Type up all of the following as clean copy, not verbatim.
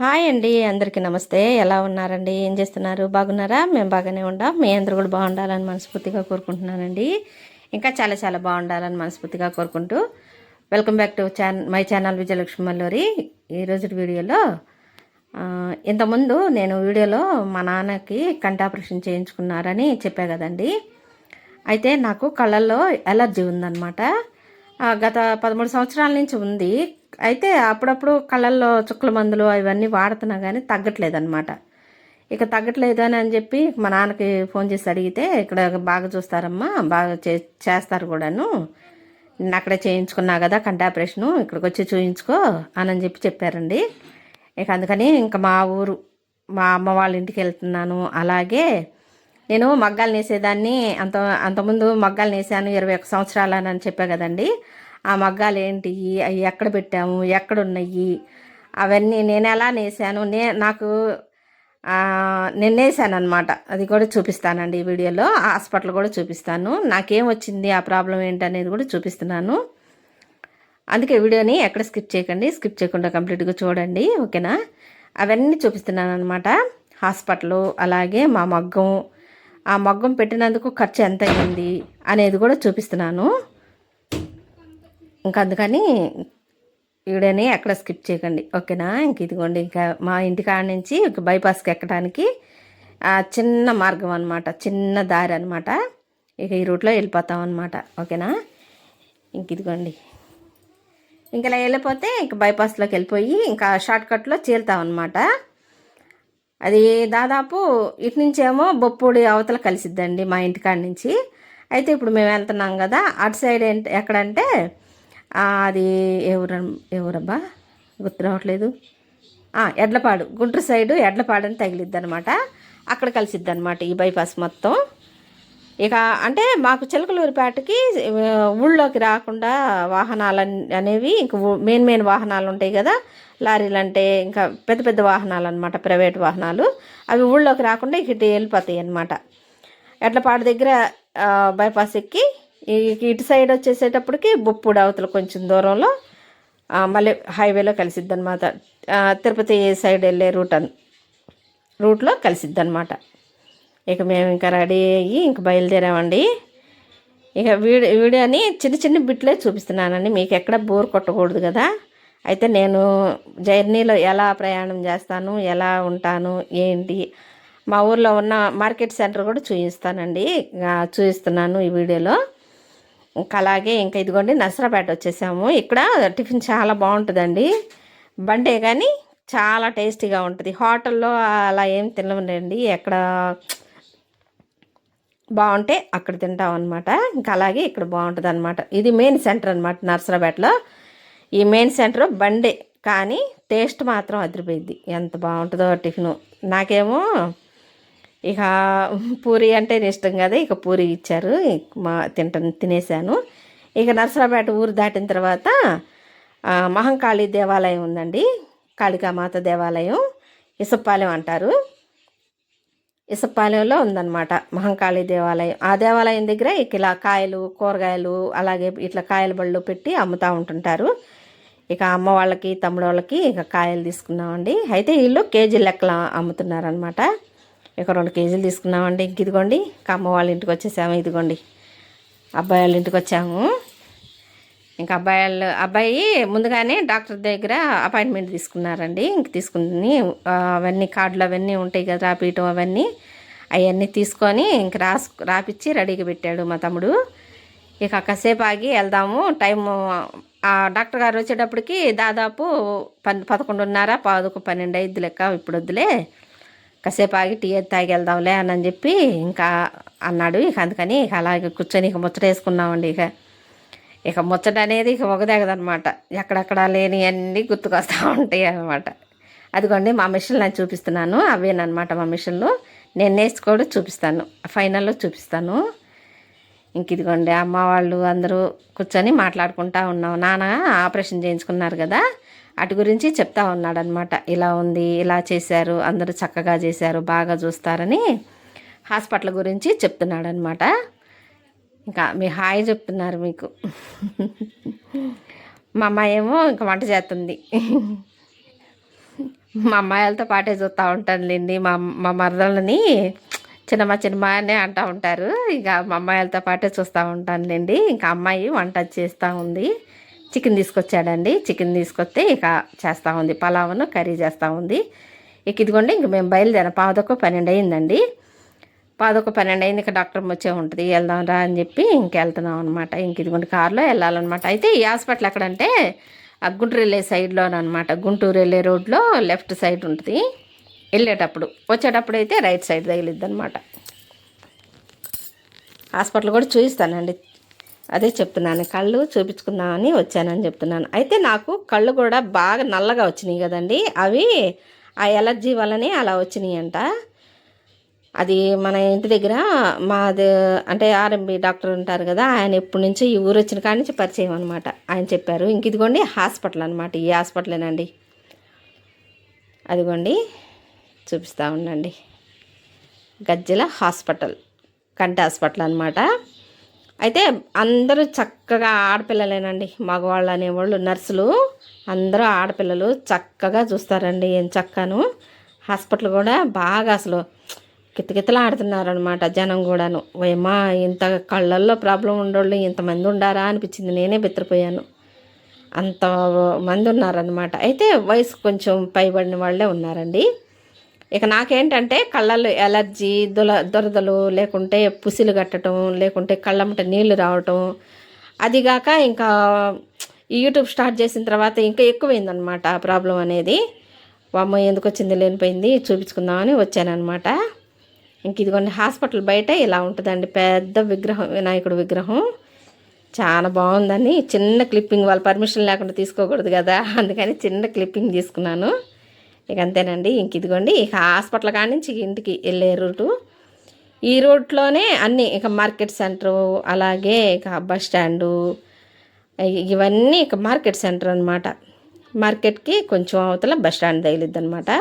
Hi అండి, అందరికీ నమస్తే. ఎలా ఉన్నారండి? ఏం చేస్తున్నారు? బాగున్నారా? మేము బాగానే ఉండాం. మీ అందరూ కూడా బాగుండాలని మనస్ఫూర్తిగా కోరుకుంటున్నానండి. ఇంకా చాలా చాలా బాగుండాలని మనస్ఫూర్తిగా కోరుకుంటూ welcome back to my channel Vijayalakshmi Malluri. ఈరోజు వీడియోలో ఇంతకుముందు నేను వీడియోలో మా నాన్నకి కంటి ఆపరేషన్ చేయించుకున్నారని చెప్పా కదండి. అయితే నాకు కళ్ళల్లో ఎలర్జీ ఉందన్నమాట. గత 13 సంవత్సరాల నుంచి ఉంది. అయితే అప్పుడప్పుడు కళ్ళల్లో చుక్కల మందులు అవన్నీ వాడుతున్నా కానీ తగ్గట్లేదన్నమాట. ఇక తగ్గట్లేదు అని చెప్పి మా నాన్నకి ఫోన్ చేసి అడిగితే, ఇక్కడ బాగా చూస్తారమ్మా, బాగా చేస్తారు కూడాను, నేను అక్కడే చేయించుకున్నా కదా కంటి ఆపరేషను, ఇక్కడికి వచ్చి చూయించుకో అని చెప్పారండి. ఇక అందుకని ఇంకా మా అమ్మ వాళ్ళ ఇంటికి వెళ్తున్నాను. అలాగే నేను మగ్గాలు నేసేదాన్ని. అంతకుముందు మగ్గాలు నేసాను 21 సంవత్సరాలని చెప్పా కదండి. ఆ మగ్గాలు ఏంటి, అవి ఎక్కడ పెట్టాము, ఎక్కడున్నాయి, అవన్నీ నేను ఎలా నేసాను, నాకు నేను నేసాను అనమాట. అది కూడా చూపిస్తానండి ఈ వీడియోలో. హాస్పిటల్ కూడా చూపిస్తాను, నాకేం వచ్చింది, ఆ ప్రాబ్లం ఏంటి అనేది కూడా చూపిస్తున్నాను. అందుకే వీడియోని ఎక్కడ స్కిప్ చేయకండి, స్కిప్ చేయకుండా కంప్లీట్గా చూడండి, ఓకేనా. అవన్నీ చూపిస్తున్నాను అనమాట. హాస్పిటల్, అలాగే మా మగ్గం, ఆ మగ్గం పెట్టినందుకు ఖర్చు ఎంత అయింది అనేది కూడా చూపిస్తున్నాను. ఇంకా అందుకని వీడియోని ఎక్కడ స్కిప్ చేయకండి, ఓకేనా. ఇంక ఇదిగోండి, ఇంకా మా ఇంటికాడ నుంచి బైపాస్కి ఎక్కడానికి చిన్న మార్గం అనమాట, చిన్న దారి అనమాట. ఇక ఈ రూట్లో వెళ్ళిపోతాం అనమాట, ఓకేనా. ఇంక ఇదిగోండి, ఇంక ఇలా వెళ్ళిపోతే ఇంక బైపాస్లోకి వెళ్ళిపోయి ఇంకా షార్ట్కట్లో చేరుతాం అనమాట. అది దాదాపు ఇటు నుంచేమో బొప్పూడి అవతల కలిసిద్దండి మా ఇంటికాడ నుంచి. అయితే ఇప్పుడు మేము వెళ్తున్నాం కదా, అటు సైడ్ ఎక్కడంటే అది ఎవరబ్బా గుర్తు రావట్లేదు, ఎడ్లపాడు, గుంటూరు సైడు ఎడ్లపాడు అని తగిలిద్ది అనమాట. అక్కడ కలిసిద్ది అనమాట ఈ బైపాస్ మొత్తం. ఇక అంటే మాకు చిలకలూరిపేటకి ఊళ్ళోకి రాకుండా వాహనాలు అనేవి ఇంక మెయిన్ వాహనాలు ఉంటాయి కదా, లారీలు అంటే ఇంకా పెద్ద పెద్ద వాహనాలు అనమాట, ప్రైవేట్ వాహనాలు, అవి ఊళ్ళోకి రాకుండా ఇటు వెళ్ళిపోతాయి అనమాట. ఎడ్లపాడు దగ్గర బైపాస్ ఎక్కి ఇటు సైడ్ వచ్చేసేటప్పటికి బొప్పుడు అవతల కొంచెం దూరంలో మళ్ళీ హైవేలో కలిసిద్ది అనమాట. తిరుపతి సైడ్ వెళ్ళే రూట్లో కలిసిద్ది అనమాట. ఇక మేము ఇంకా రెడీ అయ్యి ఇంక బయలుదేరామండి. ఇక వీడియోని చిన్న చిన్న బిట్లే చూపిస్తున్నానండి, మీకు ఎక్కడ బోర్ కొట్టకూడదు కదా. అయితే నేను జర్నీలో ఎలా ప్రయాణం చేస్తాను, ఎలా ఉంటాను, ఏంటి, మా ఊర్లో ఉన్న మార్కెట్ సెంటర్ కూడా చూపిస్తున్నాను ఈ వీడియోలో. ఇంకా అలాగే ఇంకా ఇదిగోండి నర్సరాపేట వచ్చేసాము. ఇక్కడ టిఫిన్ చాలా బాగుంటుందండి, బండే కానీ చాలా టేస్టీగా ఉంటుంది. హోటల్లో అలా ఏం తినలేండి, ఎక్కడ బాగుంటే అక్కడ తింటాం అనమాట. ఇంకా అలాగే ఇక్కడ బాగుంటుంది అనమాట. ఇది మెయిన్ సెంటర్ అనమాట నర్సరాపేటలో. ఈ మెయిన్ సెంటర్ బండే కానీ టేస్ట్ మాత్రం అదిరిపోయిద్ది, ఎంత బాగుంటుందో టిఫిను. నాకేమో ఇక పూరి అంటే ఇష్టం కదా, ఇక పూరి ఇచ్చారు, తినేసాను. ఇక నర్సరాపేట ఊరు దాటిన తర్వాత మహంకాళి దేవాలయం ఉందండి, కాళికామాత దేవాలయం, ఇసప్పాలెం అంటారు. ఇసప్పాలెంలో ఉందన్నమాట మహంకాళి దేవాలయం. ఆ దేవాలయం దగ్గర ఇక ఇలా కాయలు, కూరగాయలు, అలాగే ఇట్లా కాయల బళ్ళు పెట్టి అమ్ముతూ ఉంటుంటారు. ఇక అమ్మ వాళ్ళకి, తమ్ముడు వాళ్ళకి ఇక కాయలు తీసుకున్నామండి. అయితే వీళ్ళు కేజీ లెక్కల అమ్ముతున్నారనమాట. ఇక 2 కేజీలు తీసుకున్నామండి. ఇంక ఇదిగోండి, ఇక అమ్మ వాళ్ళ ఇంటికి వచ్చేసాము. ఇదిగోండి అబ్బాయి వాళ్ళ ఇంటికి వచ్చాము. ఇంకా అబ్బాయి ముందుగానే డాక్టర్ దగ్గర అపాయింట్మెంట్ తీసుకున్నారండి. ఇంక తీసుకుని అవన్నీ కార్డులు అవన్నీ ఉంటాయి కదా, రాపియటం అవన్నీ తీసుకొని ఇంక రాపిచ్చి రెడీగా పెట్టాడు మా తమ్ముడు. ఇక కాసేపు ఆగి వెళ్దాము, టైము డాక్టర్ గారు వచ్చేటప్పటికి దాదాపు 11:30, 12 అయింది లెక్క. ఇప్పుడు వద్దులే, కాసేపు ఆగి టీ తాగి వెళ్దాంలే అని చెప్పి ఇంకా అన్నాడు. ఇక అందుకని ఇక అలాగే కూర్చొని ఇక ముచ్చట వేసుకున్నామండి. ఇక ముచ్చట అనేది ఇక ఒకదేగదనమాట, ఎక్కడెక్కడ లేని అన్నీ గుర్తుకొస్తూ ఉంటాయి అనమాట. అదిగోండి మా మిషన్లు నేను చూపిస్తున్నాను, అవేనమాట మా మిషన్లు. నేను నేర్చుకోవడం చూపిస్తాను, ఫైనల్లో చూపిస్తాను. ఇంక ఇదిగోండి అమ్మ వాళ్ళు అందరూ కూర్చొని మాట్లాడుకుంటూ ఉన్నాం. నాన్న ఆపరేషన్ చేయించుకున్నారు కదా, అటు గురించి చెప్తా ఉన్నాడు అనమాట. ఇలా ఉంది, ఇలా చేశారు, అందరూ చక్కగా చేశారు, బాగా చూస్తారని హాస్పిటల్ గురించి చెప్తున్నాడు అనమాట. ఇంకా మీ హాయ్ చెప్తున్నారు మీకు. మా అమ్మాయి ఏమో ఇంకా వంట చేస్తుంది. మా అమ్మాయిలతో పాటే చూస్తూ ఉంటానులేండి. మా మా మరదళ్ళని చిన్నమ్మ చిన్నమ్మ అనే అంటూ ఉంటారు. ఇక మా అమ్మాయిలతో పాటే చూస్తూ ఉంటానులేండి. ఇంకా అమ్మాయి వంట చేస్తూ ఉంది. చికెన్ తీసుకొచ్చాడండి. చికెన్ తీసుకొస్తే ఇక చేస్తూ ఉంది. పలావును కర్రీ చేస్తూ ఉంది. ఇక ఇదిగోండి ఇంక మేము బయలుదేరాం. 11:12 అయిందండి. 11:12 అయింది. ఇక డాక్టర్ వచ్చే ఉంటుంది, వెళ్దాం రా అని చెప్పి ఇంకెళ్తున్నాం అనమాట. ఇంక ఇదిగోండి కారులో వెళ్ళాలన్నమాట. అయితే ఈ హాస్పిటల్ ఎక్కడంటే గుంటూరు వెళ్ళే సైడ్లోనమాట. గుంటూరు వెళ్ళే రోడ్లో లెఫ్ట్ సైడ్ ఉంటుంది వెళ్ళేటప్పుడు. వచ్చేటప్పుడు అయితే రైట్ సైడ్ తగిలిద్ది అనమాట. హాస్పిటల్ కూడా చూపిస్తానండి. అదే చెప్తున్నాను, కళ్ళు చూపించుకుందామని వచ్చానని చెప్తున్నాను. అయితే నాకు కళ్ళు కూడా బాగా నల్లగా వచ్చినాయి కదండి. అవి ఆ ఎలర్జీ వల్లనే అలా వచ్చినాయి అంట. అది మన ఇంటి దగ్గర మాది అంటే ఆర్ఎంబి డాక్టర్ ఉంటారు కదా, ఆయన ఎప్పటి నుంచో ఈ ఊరు వచ్చిన కాడి నుంచి పరిచయం అనమాట. ఆయన చెప్పారు. ఇంక ఇదిగోండి హాస్పిటల్ అనమాట. ఈ హాస్పిటలేనండి. అదిగోండి చూపిస్తూ ఉండండి. గజ్జల హాస్పిటల్, కంటి హాస్పిటల్ అనమాట. అయితే అందరూ చక్కగా ఆడపిల్లలేనండి. మగవాళ్ళు అనేవాళ్ళు నర్సులు అందరూ ఆడపిల్లలు చక్కగా చూస్తారండి. ఏం చక్కను హాస్పిటల్ కూడా బాగా అసలు కితకితలు ఆడుతున్నారనమాట జనం కూడాను. ఏమా ఇంత కళ్ళల్లో ప్రాబ్లం ఉండోళ్ళు ఇంతమంది ఉండారా అనిపించింది. నేనే బెత్తరిపోయాను. అంత మంది ఉన్నారనమాట. అయితే వయసు కొంచెం పైబడిన వాళ్ళే ఉన్నారండి. ఇక నాకేంటంటే కళ్ళల్లో ఎలర్జీ, దురదలు, లేకుంటే పుసిలు కట్టడం, లేకుంటే కళ్ళమ్మట నీళ్లు రావటం. అదిగాక ఇంకా యూట్యూబ్ స్టార్ట్ చేసిన తర్వాత ఇంకా ఎక్కువైందనమాట ఆ ప్రాబ్లం అనేది. అమ్మ ఎందుకు వచ్చింది లేనిపోయింది చూపించుకుందామని వచ్చానమాట. ఇంక ఇదిగోండి హాస్పిటల్ బయట ఇలా ఉంటుందండి. పెద్ద విగ్రహం, వినాయకుడు విగ్రహం చాలా బాగుందని చిన్న క్లిప్పింగ్, వాళ్ళ పర్మిషన్ లేకుండా తీసుకోకూడదు కదా, అందుకని చిన్న క్లిప్పింగ్ తీసుకున్నాను. ఇక అంతేనండి. ఇంక ఇదిగోండి ఇక హాస్పిటల్ కాడి నుంచి ఇంటికి వెళ్ళే రూటు ఈ రూట్లోనే అన్నీ. ఇక మార్కెట్ సెంటరు, అలాగే ఇక బస్ స్టాండు, ఇవన్నీ ఇక మార్కెట్ సెంటర్ అనమాట. మార్కెట్కి కొంచెం అవతల బస్ స్టాండ్ తగిలిద్ది అనమాట.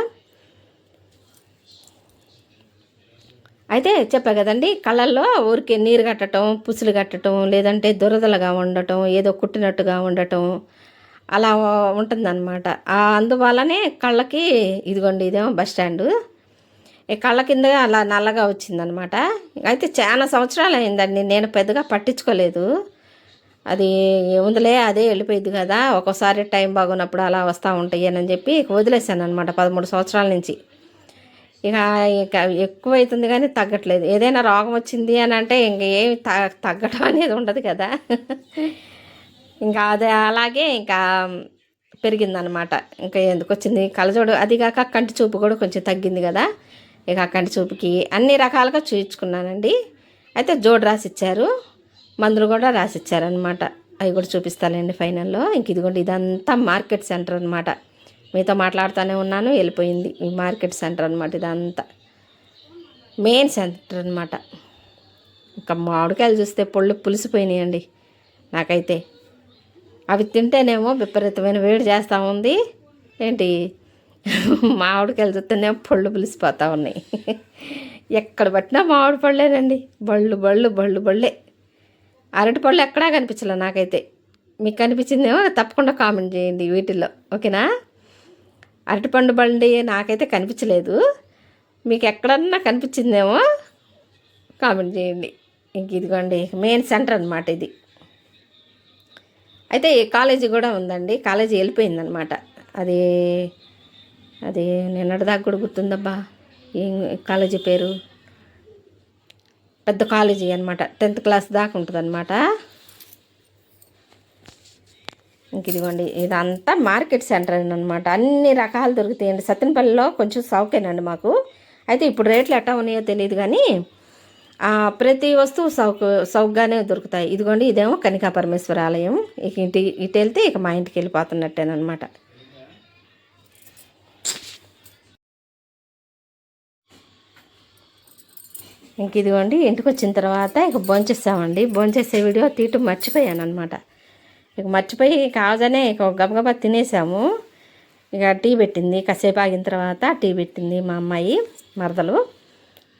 అయితే చెప్పా కదండి, కళ్ళల్లో ఊరికే నీరు కట్టడం, పుసులు కట్టడం, లేదంటే దురదలుగా ఉండటం, ఏదో కుట్టినట్టుగా ఉండటం అలా ఉంటుందన్నమాట. అందువల్లనే కళ్ళకి ఇదిగోండి ఇదేమో బస్ స్టాండు. ఈ కళ్ళ కింద అలా నల్లగా వచ్చిందనమాట. అయితే చాలా సంవత్సరాలు అయిందండి, నేను పెద్దగా పట్టించుకోలేదు. అది ఏముందిలే అదే వెళ్ళిపోయింది కదా, ఒక్కోసారి టైం బాగున్నప్పుడు అలా వస్తూ ఉంటాయి అని చెప్పి వదిలేసాను అనమాట 13 సంవత్సరాల నుంచి. ఇక ఇక ఎక్కువైతుంది కానీ తగ్గట్లేదు. ఏదైనా రోగం వచ్చింది అని అంటే ఇంక ఏమి తగ్గటం అనేది ఉండదు కదా. ఇంకా అదే అలాగే ఇంకా పెరిగిందనమాట. ఇంకా ఎందుకు వచ్చింది కళ్ళజోడు, అదిగాక కంటి చూపు కూడా కొంచెం తగ్గింది కదా. ఇక కంటి చూపుకి అన్ని రకాలుగా చూయించుకున్నానండి. అయితే జోడు రాసిచ్చారు, మందులు కూడా రాసిచ్చారనమాట. అవి కూడా చూపిస్తానండి ఫైనల్లో. ఇంక ఇదిగోండి ఇదంతా మార్కెట్ సెంటర్ అనమాట. మీతో మాట్లాడుతూనే ఉన్నాను, వెళ్ళిపోయింది. ఈ మార్కెట్ సెంటర్ అనమాట. ఇదంతా మెయిన్ సెంటర్ అనమాట. ఇంకా మామిడికాయలు చూస్తే పళ్ళు పులిసిపోయినాయండి నాకైతే. అవి తింటేనేమో విపరీతమైన వేడి చేస్తూ ఉంది. ఏంటి మామిడికాయలు చూస్తేనేమో పళ్ళు పులిసిపోతూ ఉన్నాయి. ఎక్కడ పట్టినా మామిడి పళ్ళేనండి. బళ్ళే. అరటి పళ్ళు ఎక్కడా కనిపించలే నాకైతే. మీకు కనిపించిందేమో తప్పకుండా కామెంట్ చేయండి వీటిల్లో, ఓకేనా. అరటిపండు బండి నాకైతే కనిపించలేదు. మీకు ఎక్కడన్నా కనిపించిందేమో కామెంట్ చేయండి. ఇంక ఇదిగోండి మెయిన్ సెంటర్ అనమాట ఇది. అయితే కాలేజీ కూడా ఉందండి. కాలేజీ వెళ్ళిపోయిందనమాట. అది అది నిన్నటిదాకా కూడా గుర్తుందబ్బా. ఏం కాలేజీ పేరు, పెద్ద కాలేజీ అనమాట. 10th క్లాస్ దాకా ఉంటుంది అనమాట. ఇంక ఇదిగోండి ఇదంతా మార్కెట్ సెంటర్ అనమాట. అన్ని రకాలు దొరుకుతాయండి. సత్తెనపల్లిలో కొంచెం సౌకేనండి మాకు. అయితే ఇప్పుడు రేట్లు ఎట్టా ఉన్నాయో తెలియదు కానీ ప్రతి వస్తువు సౌకగానే దొరుకుతాయి. ఇదిగోండి ఇదేమో కనికా పరమేశ్వర ఆలయం. ఇక ఇటు వెళ్తే ఇక మా ఇంటికి వెళ్ళిపోతున్నట్టేనమాట. ఇంక ఇదిగోండి ఇంటికి వచ్చిన తర్వాత ఇక భోంచేసామండి. భోంచేసే వీడియో తీయటం మర్చిపోయాను అనమాట. ఇక మర్చిపోయి కావగానే ఇక గబగబా తినేసాము. ఇక టీ పెట్టింది, కాసేపు ఆగిన తర్వాత టీ పెట్టింది మా అమ్మాయి మరదలు.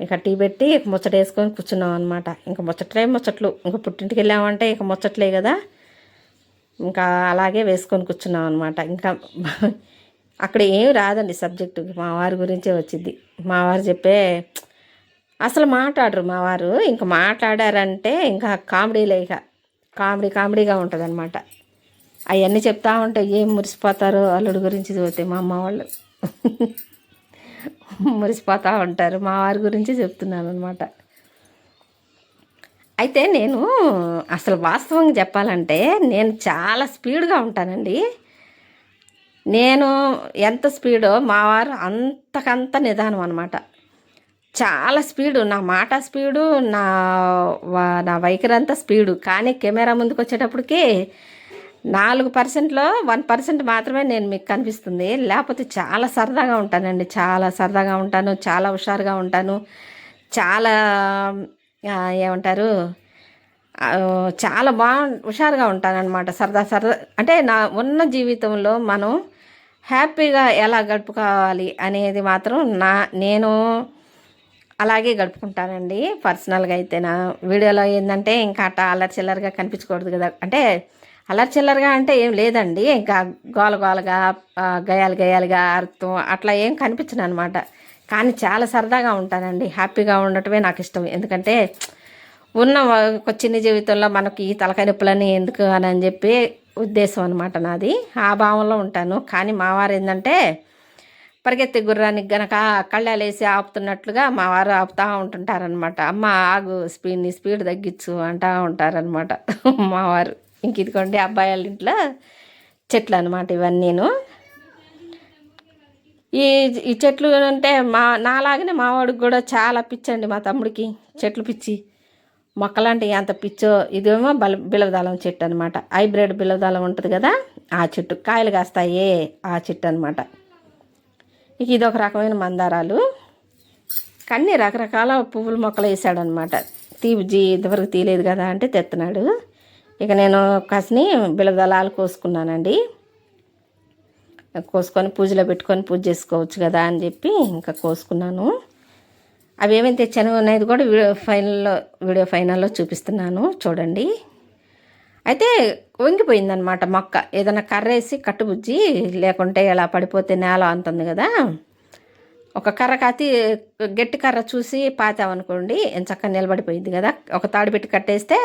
ఇక టీ పెట్టి ఇక ముచ్చట వేసుకొని కూర్చున్నాం అనమాట. ఇంకా ముచ్చట్లు ఇంకా పుట్టింటికి వెళ్ళామంటే ఇక ముచ్చట్లే కదా, ఇంకా అలాగే వేసుకొని కూర్చున్నాం అనమాట. ఇంకా అక్కడ ఏం రాదండి సబ్జెక్టు, మా వారి గురించే వచ్చింది. మా వారు చెప్పే అసలు మాట్లాడరు మా వారు. ఇంకా మాట్లాడారంటే ఇంకా కామెడీలే, ఇక కామెడీగా ఉంటుంది అనమాట. అవన్నీ చెప్తా ఉంటే ఏం మురిసిపోతారో అల్లుడు గురించి చూస్తే మా అమ్మ వాళ్ళు మురిసిపోతూ ఉంటారు. మా వారి గురించి చెప్తున్నాను అనమాట. అయితే నేను అసలు వాస్తవంగా చెప్పాలంటే నేను చాలా స్పీడ్గా ఉంటానండి. నేను ఎంత స్పీడో మా వారు అంతకంత నిదానం అనమాట. చాలా స్పీడు, నా మాట స్పీడు, నా వైఖరి అంతా స్పీడు. కానీ కెమెరా ముందుకు వచ్చేటప్పటికి 4%లో 1% మాత్రమే నేను మీకు కనిపిస్తుంది. లేకపోతే చాలా సరదాగా ఉంటానండి, చాలా సరదాగా ఉంటాను, చాలా హుషారుగా ఉంటాను, చాలా ఏమంటారు, చాలా హుషారుగా ఉంటానన్నమాట. సరదా అంటే నా ఉన్న జీవితంలో మనం హ్యాపీగా ఎలా గడుపుకోవాలి అనేది మాత్రం నేను అలాగే గడుపుకుంటానండి. పర్సనల్గా అయితే నా వీడియోలో ఏంటంటే ఇంకా అట్లా అల్లరి చిల్లరగా కనిపించకూడదు కదా. అంటే అల్లరి చిల్లరగా అంటే ఏం లేదండి, ఇంకా గోలగా గయాలుగా అర్థం అట్లా ఏం కనిపించను అనమాట. కానీ చాలా సరదాగా ఉంటానండి, హ్యాపీగా ఉండటమే నాకు ఇష్టం. ఎందుకంటే ఉన్న ఒక చిన్న జీవితంలో మనకి ఈ తలకాయ నొప్పులని ఎందుకు అని చెప్పి ఉద్దేశం అనమాట నాది. ఆ భావంలో ఉంటాను. కానీ మా వారు ఏంటంటే పరిగెత్తే గుర్రానికి గనక కళ్ళాలేసి ఆపుతున్నట్లుగా మా వారు ఆపుతూ ఉంటుంటారనమాట. అమ్మ ఆగు, స్పీడ్ తగ్గించు అంటూ ఉంటారనమాట మా వారు. ఇంక ఇదిగోండి అబ్బాయి వాళ్ళ ఇంట్లో చెట్లు అనమాట ఇవన్నీను. ఈ చెట్లు అంటే నాలాగనే మా వాడికి కూడా చాలా పిచ్చండి, మా తమ్ముడికి చెట్లు పిచ్చి. మొక్కలంటే ఎంత పిచ్చో. ఇదేమో బిలవదళం చెట్టు అనమాట, హైబ్రిడ్ బిలవదళం ఉంటుంది కదా, ఆ చెట్టు కాయలు కాస్తాయే ఆ చెట్టు అనమాట. ఇక ఇది ఒక రకమైన మందారాలు. కన్నీ రకరకాల పువ్వుల మొక్కలు వేసాడనమాట. ఇంతవరకు తీయలేదు కదా అంటే తెస్తున్నాడు. ఇక నేను కాసిని బిలవదళాలు కోసుకున్నానండి. కోసుకొని పూజలో పెట్టుకొని పూజ చేసుకోవచ్చు కదా అని చెప్పి ఇంకా కోసుకున్నాను. అవి ఏమేమి తెచ్చాను అనేది కూడా వీడియో ఫైనల్లో చూపిస్తున్నాను చూడండి. అయితే వంగిపోయిందనమాట మొక్క. ఏదైనా కర్ర వేసి కట్టుబుజ్జి, లేకుంటే ఇలా పడిపోతే నేల అంటుంది కదా, ఒక కర్ర గట్టి కర్ర చూసి పాతామనుకోండి ఎంచక్క నిలబడిపోయింది కదా. ఒక తాడు పెట్టి కట్టేస్తే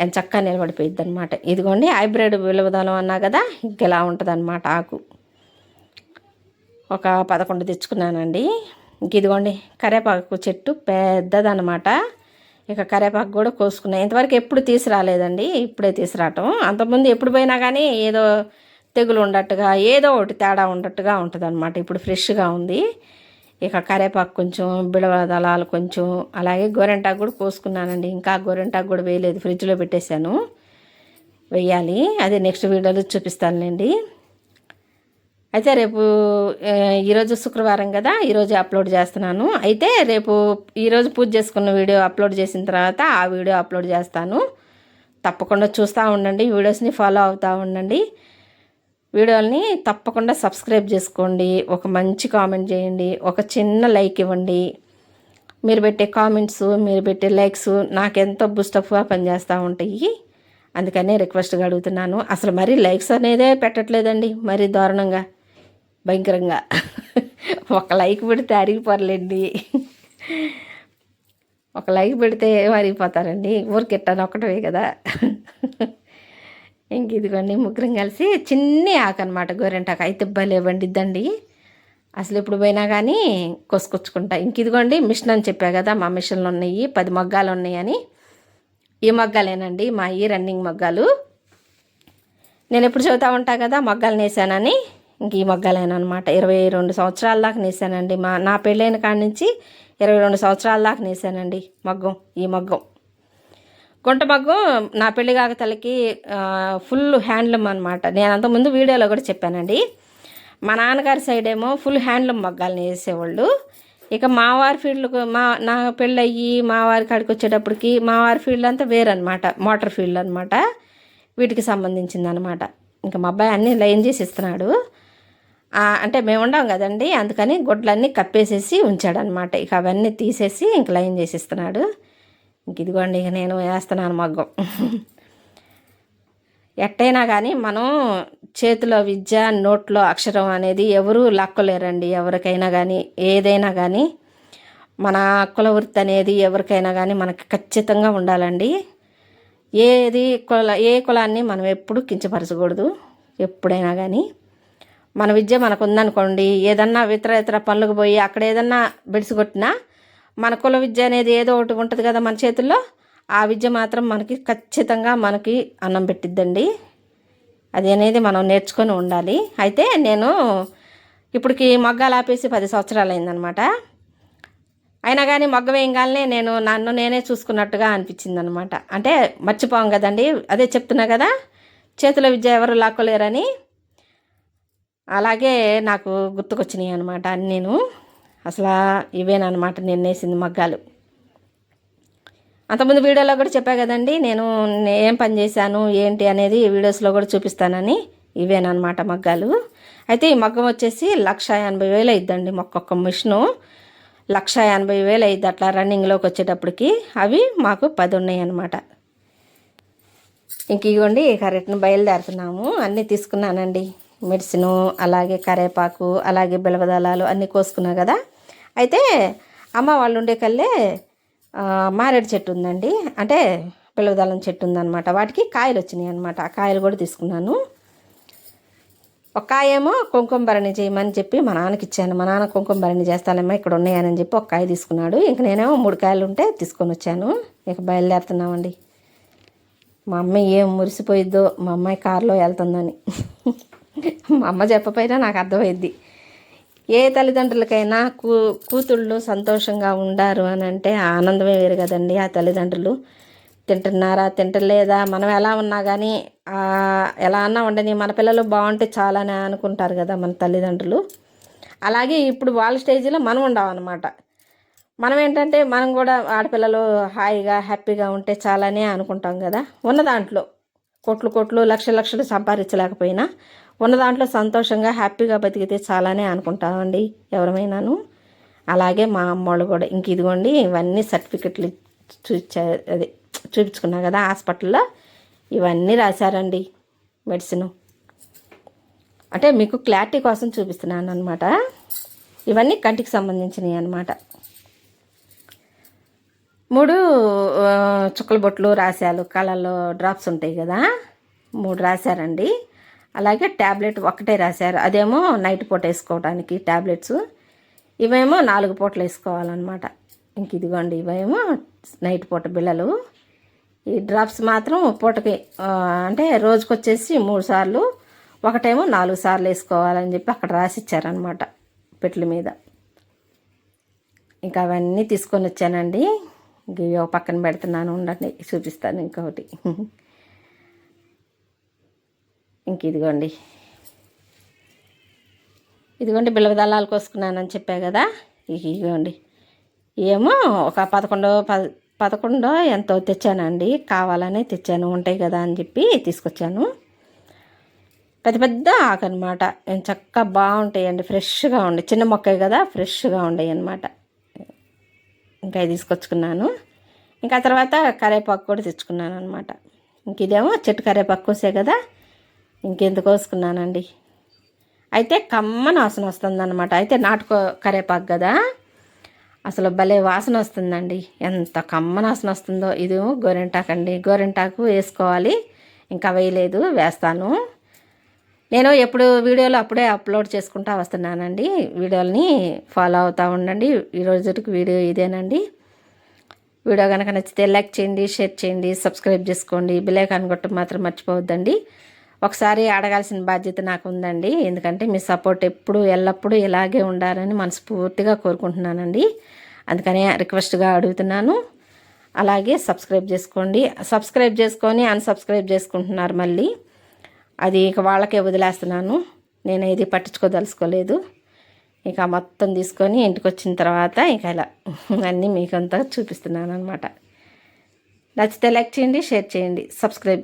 ఎంచక్క నిలబడిపోయింది అనమాట. ఇదిగోండి హైబ్రిడ్ బిలవదళం అన్నా కదా, ఇంకెలా ఉంటుంది అనమాట ఆకు. ఒక 11 తెచ్చుకున్నానండి. ఇంక ఇదిగోండి కరివేపాకు చెట్టు పెద్దదనమాట. ఇక కరివేపాకు కూడా కోసుకున్నాను. ఇంతవరకు ఎప్పుడు తీసుకురాలేదండి, ఇప్పుడే తీసుకురావటం. అంతకుముందు ఎప్పుడు పోయినా కానీ ఏదో తెగులు ఉండట్టుగా, ఏదో ఒకటి తేడా ఉండట్టుగా ఉంటుంది అనమాట. ఇప్పుడు ఫ్రెష్గా ఉంది. ఇక కరివేపాకు కొంచెం, బిలవదళాలు కొంచెం, అలాగే గోరెంటాకు కూడా కోసుకున్నానండి. ఇంకా గోరెంటాకు కూడా వేయలేదు, ఫ్రిడ్జ్లో పెట్టేశాను, వేయాలి. అదే నెక్స్ట్ వీడియోలో చూపిస్తానులేండి. అయితే రేపు ఈరోజు శుక్రవారం కదా, ఈరోజు అప్లోడ్ చేస్తున్నాను. అయితే రేపు ఈరోజు పూజ చేసుకున్న వీడియో అప్లోడ్ చేసిన తర్వాత ఆ వీడియో అప్లోడ్ చేస్తాను. తప్పకుండా చూస్తూ ఉండండి, వీడియోస్ని ఫాలో అవుతూ ఉండండి. వీడియోని తప్పకుండా సబ్స్క్రైబ్ చేసుకోండి, ఒక మంచి కామెంట్ చేయండి, ఒక చిన్న లైక్ ఇవ్వండి. మీరు పెట్టే కామెంట్స్, మీరు పెట్టే లైక్స్ నాకెంతో బూస్టప్గా పనిచేస్తూ ఉంటాయి. అందుకనే రిక్వెస్ట్గా అడుగుతున్నాను. అసలు మరీ లైక్స్ అనేదే పెట్టట్లేదండి, మరీ దారుణంగా, భయంకరంగా. ఒక లైక్ పెడితే అరిగిపోరలేండి, ఒక లైక్ పెడితే అరిగిపోతారండి, ఊరికెట్టాను ఒక్కటే కదా. ఇంక ఇదిగోండి ముగ్గురం కలిసి చిన్ని ఆకు అనమాట, గోరెంటాకు అయితే భలే వండిద్దండి. అసలు ఎప్పుడు పోయినా కానీ కోసుకొచ్చుకుంటా. ఇంక ఇదిగోండి మిషన్ అని చెప్పా కదా, మా మిషన్లు ఉన్నాయి, 10 మగ్గాలు ఉన్నాయని. ఈ మగ్గాలేనండి మా ఈ రన్నింగ్ మగ్గాలు. నేను ఎప్పుడు చదువుతూ ఉంటా కదా మగ్గాలు నేసానని, ఇంక ఈ మగ్గాలేనమాట. 22 సంవత్సరాల దాకా నేసానండి. నా పెళ్ళైన కాడి నుంచి 22 సంవత్సరాల దాకా నేసానండి మగ్గం. ఈ మగ్గం గుంట మగ్గం నా పెళ్లి కాక తల్లికి ఫుల్ హ్యాండ్లూమ్ అనమాట. నేను అంతకుముందు వీడియోలో కూడా చెప్పానండి. మా నాన్నగారి సైడ్ ఏమో ఫుల్ హ్యాండ్లూమ్ మగ్గాలు వేసేవాళ్ళు. ఇక మా వారి ఫీల్డ్కు నా పెళ్ళి అయ్యి మా వారి కాడికి వచ్చేటప్పటికి మా వారి ఫీల్డ్ అంతా వేరనమాట, మోటార్ ఫీల్డ్ అనమాట, వీటికి సంబంధించింది అనమాట. ఇంకా మా అబ్బాయి అన్నీ లైన్ చేసి ఇస్తున్నాడు. అంటే మేము ఉండం కదండి, అందుకని గుడ్లన్నీ కప్పేసేసి ఉంచాడనమాట. ఇక అవన్నీ తీసేసి ఇంక లైన్ చేసి ఇస్తున్నాడు. ఇంక ఇదిగోండి ఇక నేను వేస్తున్నాను మగ్గం. ఎట్టయినా కానీ మనం చేతిలో విద్య నోట్లో అక్షరం అనేది ఎవరూ లాక్కోలేరండి. ఎవరికైనా కానీ ఏదైనా కానీ మన కుల వృత్తి అనేది ఎవరికైనా కానీ మనకి ఖచ్చితంగా ఉండాలండి. ఏ కులాన్ని మనం ఎప్పుడు కించపరచకూడదు. ఎప్పుడైనా కానీ మన విద్య మనకు ఉందనుకోండి, ఏదన్నా ఇతర పనులకు పోయి అక్కడ ఏదన్నా బెడిసికొట్టినా మన కుల విద్య అనేది ఏదో ఒకటి ఉంటుంది కదా మన చేతుల్లో. ఆ విద్య మాత్రం మనకి ఖచ్చితంగా మనకి అన్నం పెట్టిద్దండి. అది అనేది మనం నేర్చుకొని ఉండాలి. అయితే నేను ఇప్పటికి మగ్గాలు ఆపేసి 10 సంవత్సరాలు అయిందనమాట. అయినా కానీ మగ్గ వేయగానే నన్ను నేనే చూసుకున్నట్టుగా అనిపించింది అనమాట. అంటే మర్చిపోం కదండి, అదే చెప్తున్నా కదా, చేతుల విద్య ఎవరు లాక్కోలేరని. అలాగే నాకు గుర్తుకొచ్చినాయి అనమాట. నేను అసలు ఇవేనమాట నేను నేసింది మగ్గాలు. అంతకుముందు వీడియోలో కూడా చెప్పా కదండి, నేను ఏం పని చేశాను ఏంటి అనేది వీడియోస్లో కూడా చూపిస్తానని. ఇవేనమాట మగ్గాలు. అయితే ఈ మగ్గం వచ్చేసి 1,80,000 అయిద్దండి. ఒక్కొక్క మిషను 1,80,000 అయింది అట్లా రన్నింగ్లోకి వచ్చేటప్పటికి. అవి మాకు 10 ఉన్నాయి అన్నమాట. ఇంక ఇవ్వండి, ఇక రిటర్న్ బయలుదేరుతున్నాము. అన్నీ తీసుకున్నానండి, మెడిసిను, అలాగే కరేపాకు, అలాగే బిలవదళాలు అన్నీ కోసుకున్నా కదా. అయితే అమ్మ వాళ్ళు ఉండే కల్లే మారేడు చెట్టు ఉందండి, అంటే బిలవదళం చెట్టు ఉందన్నమాట. వాటికి కాయలు వచ్చినాయి అనమాట. ఆ కాయలు కూడా తీసుకున్నాను. ఒక కాయేమో కుంకుమ భరణి చేయమని చెప్పి మా నాన్నకి ఇచ్చాను. మా నాన్న కుంకుమ భరణి చేస్తానమ్మా ఇక్కడ ఉన్నాయని చెప్పి ఒక కాయ తీసుకున్నాడు. ఇంక నేనేమో 3 కాయలు ఉంటే తీసుకొని వచ్చాను. ఇక బయలుదేరుతున్నామండి. మా అమ్మాయి ఏం మురిసిపోయిద్దో, మా అమ్మాయి కారులో వెళ్తుందని. మా అమ్మ చెప్పపోయినా నాకు అర్థమైద్ది. ఏ తల్లిదండ్రులకైనా కూతుళ్ళు సంతోషంగా ఉండారు అని అంటే ఆనందమే వేరు కదండి. ఆ తల్లిదండ్రులు తింటున్నారా తింటలేదా, మనం ఎలా ఉన్నా కానీ ఎలా అన్నా ఉండని మన పిల్లలు బాగుంటే చాలని అనుకుంటారు కదా మన తల్లిదండ్రులు. అలాగే ఇప్పుడు వాళ్ళ స్టేజ్లో మనం ఉండవన్నమాట. మనం ఏంటంటే మనం కూడా ఆడపిల్లలు హాయిగా హ్యాపీగా ఉంటే చాలనే అనుకుంటాం కదా. ఉన్న దాంట్లో కోట్లు లక్షలు సంపాదించలేకపోయినా ఉన్న దాంట్లో సంతోషంగా హ్యాపీగా బతికితే చాలానే అనుకుంటామండి ఎవరమైనాను. అలాగే మా అమ్మోళ్ళు కూడా. ఇంక ఇదిగోండి, ఇవన్నీ సర్టిఫికెట్లు చూపించుకున్నా కదా హాస్పిటల్లో, ఇవన్నీ రాశారండి మెడిసిన్. అంటే మీకు క్లారిటీ కోసం చూపిస్తున్నాను అనమాట. ఇవన్నీ కంటికి సంబంధించినవి అనమాట. 3 చుక్కల బొట్లు రాశారు, కళ్ళల్లో డ్రాప్స్ ఉంటాయి కదా, 3 రాశారండి. అలాగే ట్యాబ్లెట్ ఒకటే రాశారు, అదేమో నైట్ పూట వేసుకోవడానికి ట్యాబ్లెట్స్. ఇవేమో 4 పూటలు వేసుకోవాలన్నమాట. ఇంక ఇదిగోండి, ఇవేమో నైట్ పూట బిళ్ళలు. ఈ డ్రాప్స్ మాత్రం పూటకి అంటే రోజుకి వచ్చేసి 3 సార్లు, ఒకటేమో 4 సార్లు వేసుకోవాలని చెప్పి అక్కడ రాసిచ్చారనమాట పెట్ల మీద. ఇంకా అవన్నీ తీసుకొని వచ్చానండి. ఇవి ఒక పక్కన పెడుతున్నాను, ఉండండి చూపిస్తాను ఇంకొకటి. ఇంక ఇదిగోండి బిల్లవదళాలు కోసుకున్నానని చెప్పా కదా. ఇదిగోండి ఏమో ఒక 11 ఎంతో తెచ్చానండి. కావాలనే తెచ్చాను, ఉంటాయి కదా అని చెప్పి తీసుకొచ్చాను. పెద్ద ఆకు అనమాట, చక్కగా బాగుంటాయండి, ఫ్రెష్గా ఉండే చిన్న మొక్క కదా, ఫ్రెష్గా ఉండేవి అనమాట. ఇంకా తీసుకొచ్చుకున్నాను. ఇంకా తర్వాత కరేపాకు కూడా తెచ్చుకున్నాను అనమాట. ఇంక ఇదేమో చెట్టు కరేపాకు కోసే కదా, ఇంకెందుకు కోసుకున్నానండి. అయితే కమ్మన వాసన వస్తుందన్నమాట. అయితే నాటుకో కరేపాకు కదా, అసలు భలే వాసన వస్తుందండి, ఎంత కమ్మన వాసన వస్తుందో. ఇదేమో గోరింటాకు అండి, గోరింటాకు వేసుకోవాలి, ఇంకా వేయలేదు, వేస్తాను. నేను ఎప్పుడు వీడియోలు అప్పుడే అప్లోడ్ చేసుకుంటూ వస్తున్నానండి. వీడియోలని ఫాలో అవుతూ ఉండండి. ఈరోజుకి వీడియో ఇదేనండి. వీడియో కనుక నచ్చితే లైక్ చేయండి, షేర్ చేయండి, సబ్స్క్రైబ్ చేసుకోండి, బెల్ ఐకాన్ కొట్టడం మాత్రం మర్చిపోవద్దండి. ఒకసారి అడగాల్సిన బాధ్యత నాకు ఉందండి, ఎందుకంటే మీ సపోర్ట్ ఎప్పుడు ఎల్లప్పుడూ ఇలాగే ఉండాలని మనస్ఫూర్తిగా కోరుకుంటున్నానండి. అందుకనే రిక్వెస్ట్గా అడుగుతున్నాను. అలాగే సబ్స్క్రైబ్ చేసుకోండి. సబ్స్క్రైబ్ చేసుకొని అన్సబ్స్క్రైబ్ చేసుకుంటున్నారు మళ్ళీ, అది ఇక వాళ్ళకే వదిలేస్తున్నాను. నేను ఏది పట్టించుకోదలుచుకోలేదు. ఇక మొత్తం తీసుకొని ఇంటికి వచ్చిన తర్వాత ఇక ఇలా అన్నీ మీకు అంతా చూపిస్తున్నాను అనమాట. నచ్చితే లైక్ చేయండి, షేర్ చేయండి, సబ్స్క్రైబ్